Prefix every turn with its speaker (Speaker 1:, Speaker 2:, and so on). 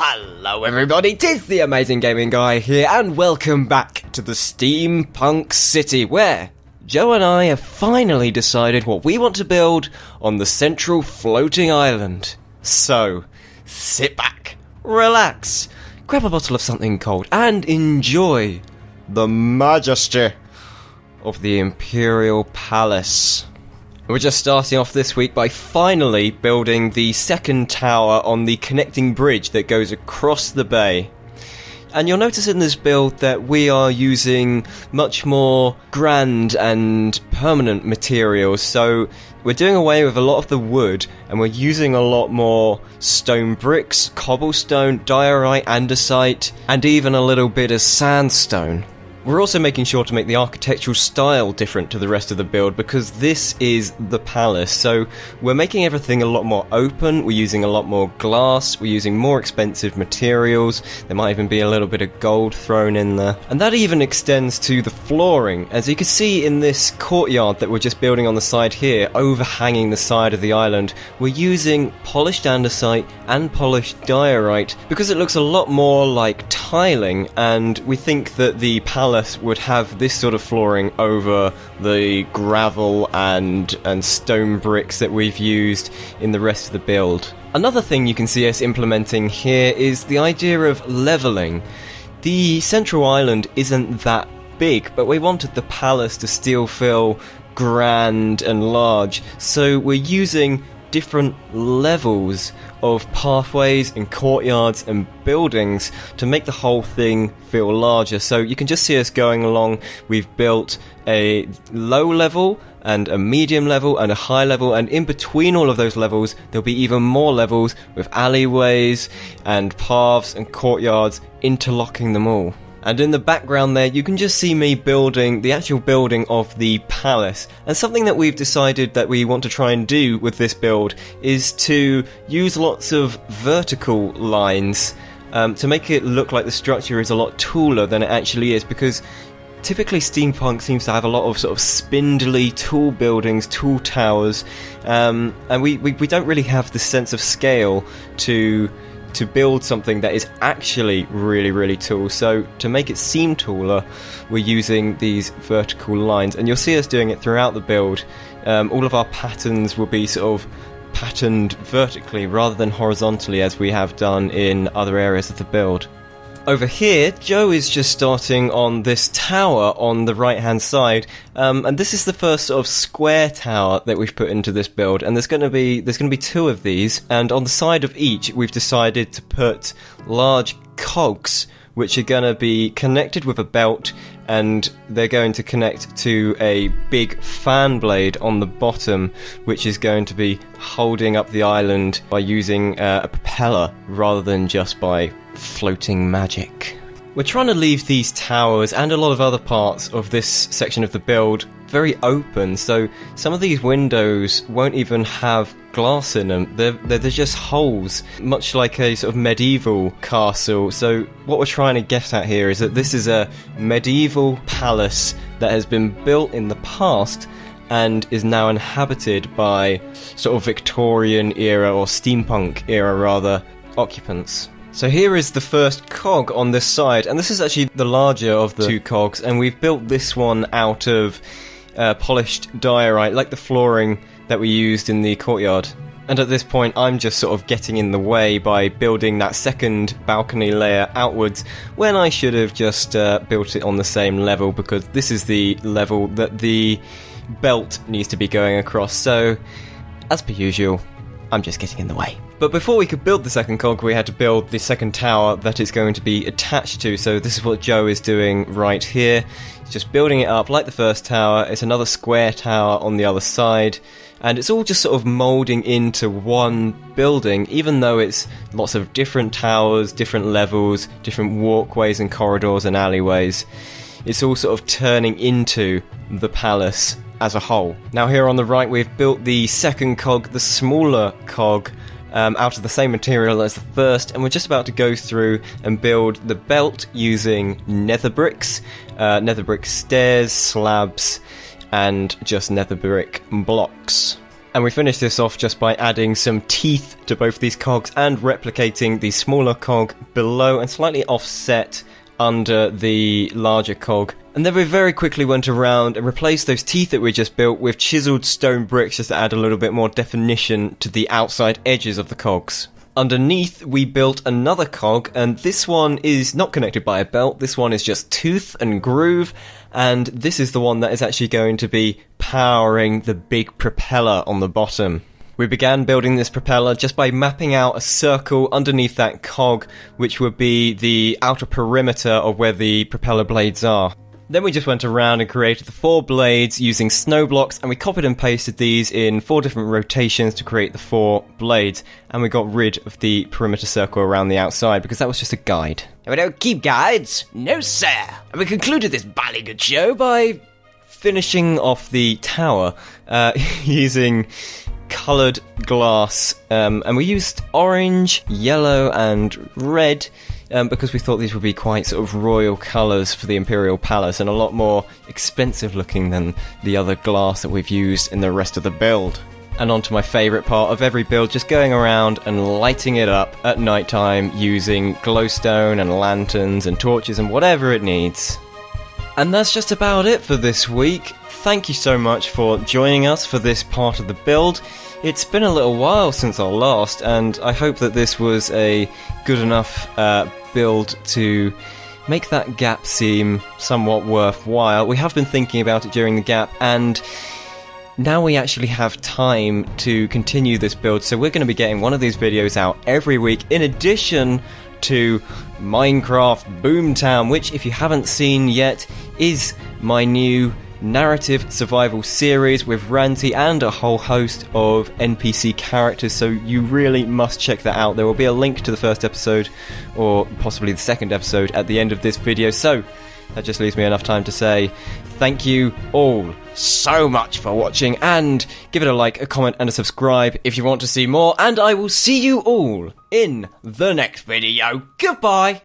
Speaker 1: Hello everybody, 'tis the Amazing Gaming Guy here, and welcome back to the Steampunk City, where Joe and I have finally decided what we want to build on the central floating island. So, sit back, relax, grab a bottle of something cold, and enjoy the majesty of the Imperial Palace. We're just starting off this week by finally building the second tower on the connecting bridge that goes across the bay. And you'll notice in this build that we are using much more grand and permanent materials. So we're doing away with a lot of the wood, and we're using a lot more stone bricks, cobblestone, diorite, andesite, and even a little bit of sandstone. We're also making sure to make the architectural style different to the rest of the build, because this is the palace, so we're making everything a lot more open, we're using a lot more glass, we're using more expensive materials, there might even be a little bit of gold thrown in there. And that even extends to the flooring. As you can see in this courtyard that we're just building on the side here, overhanging the side of the island, we're using polished andesite and polished diorite, because it looks a lot more like tiling, and we think that the palace would have this sort of flooring over the gravel and stone bricks that we've used in the rest of the build. Another thing you can see us implementing here is the idea of levelling. The central island isn't that big, but we wanted the palace to still feel grand and large, so we're using different levels of pathways and courtyards and buildings to make the whole thing feel larger. So you can just see us going along. We've built a low level and a medium level and a high level, and in between all of those levels there'll be even more levels with alleyways and paths and courtyards interlocking them all. And in the background there, you can just see me building the actual building of the palace. And something that we've decided that we want to try and do with this build is to use lots of vertical lines to make it look like the structure is a lot taller than it actually is, because typically steampunk seems to have a lot of sort of spindly tall buildings, tall towers, and we don't really have the sense of scale to build something that is actually really, really tall. So to make it seem taller, we're using these vertical lines, and you'll see us doing it throughout the build. All of our patterns will be sort of patterned vertically rather than horizontally, as we have done in other areas of the build. Over here, Joe is just starting on this tower on the right-hand side, and this is the first sort of square tower that we've put into this build. And there's going to be two of these, and on the side of each, we've decided to put large cogs, which are going to be connected with a belt, and they're going to connect to a big fan blade on the bottom, which is going to be holding up the island by using a propeller rather than just by floating magic. We're trying to leave these towers and a lot of other parts of this section of the build very open, so some of these windows won't even have glass in them. They're just holes, much like a sort of medieval castle. So what we're trying to get at here is that this is a medieval palace that has been built in the past and is now inhabited by sort of Victorian era, or steampunk era rather, occupants. So here is the first cog on this side, and this is actually the larger of the two cogs, and we've built this one out of polished diorite, like the flooring that we used in the courtyard. And at this point I'm just sort of getting in the way by building that second balcony layer outwards, when I should have just built it on the same level, because this is the level that the belt needs to be going across. So, as per usual, I'm just getting in the way. But before we could build the second cog, we had to build the second tower that it's going to be attached to. So this is what Joe is doing right here. He's just building it up like the first tower. It's another square tower on the other side, and it's all just sort of moulding into one building, even though it's lots of different towers, different levels, different walkways and corridors and alleyways. It's all sort of turning into the palace as a whole. Now here on the right, we've built the second cog, the smaller cog, out of the same material as the first, and we're just about to go through and build the belt using nether brick stairs, slabs, and just nether brick blocks. And we finished this off just by adding some teeth to both these cogs and replicating the smaller cog below and slightly offset under the larger cog. And then we very quickly went around and replaced those teeth that we just built with chiseled stone bricks just to add a little bit more definition to the outside edges of the cogs. Underneath, we built another cog, and this one is not connected by a belt. This one is just tooth and groove, and this is the one that is actually going to be powering the big propeller on the bottom. We began building this propeller just by mapping out a circle underneath that cog, which would be the outer perimeter of where the propeller blades are. Then we just went around and created the 4 blades using snow blocks, and we copied and pasted these in 4 different rotations to create the 4 blades, and we got rid of the perimeter circle around the outside because that was just a guide.
Speaker 2: We don't keep guides, no sir. And we concluded this bally good show
Speaker 1: by finishing off the tower using coloured glass, and we used orange, yellow and red because we thought these would be quite sort of royal colours for the Imperial Palace and a lot more expensive looking than the other glass that we've used in the rest of the build. And on to my favourite part of every build, just going around and lighting it up at night time using glowstone and lanterns and torches and whatever it needs. And that's just about it for this week. Thank you so much for joining us for this part of the build. It's been a little while since our last, and I hope that this was a good enough build to make that gap seem somewhat worthwhile. We have been thinking about it during the gap, and now we actually have time to continue this build, so we're going to be getting one of these videos out every week, in addition to Minecraft Boomtown, which, if you haven't seen yet, is my new narrative survival series with Ranty and a whole host of NPC characters, so you really must check that out. There will be a link to the first episode, or possibly the second episode, at the end of this video, so that just leaves me enough time to say thank you all so much for watching, and give it a like, a comment and a subscribe if you want to see more, and I will see you all in the next video. Goodbye!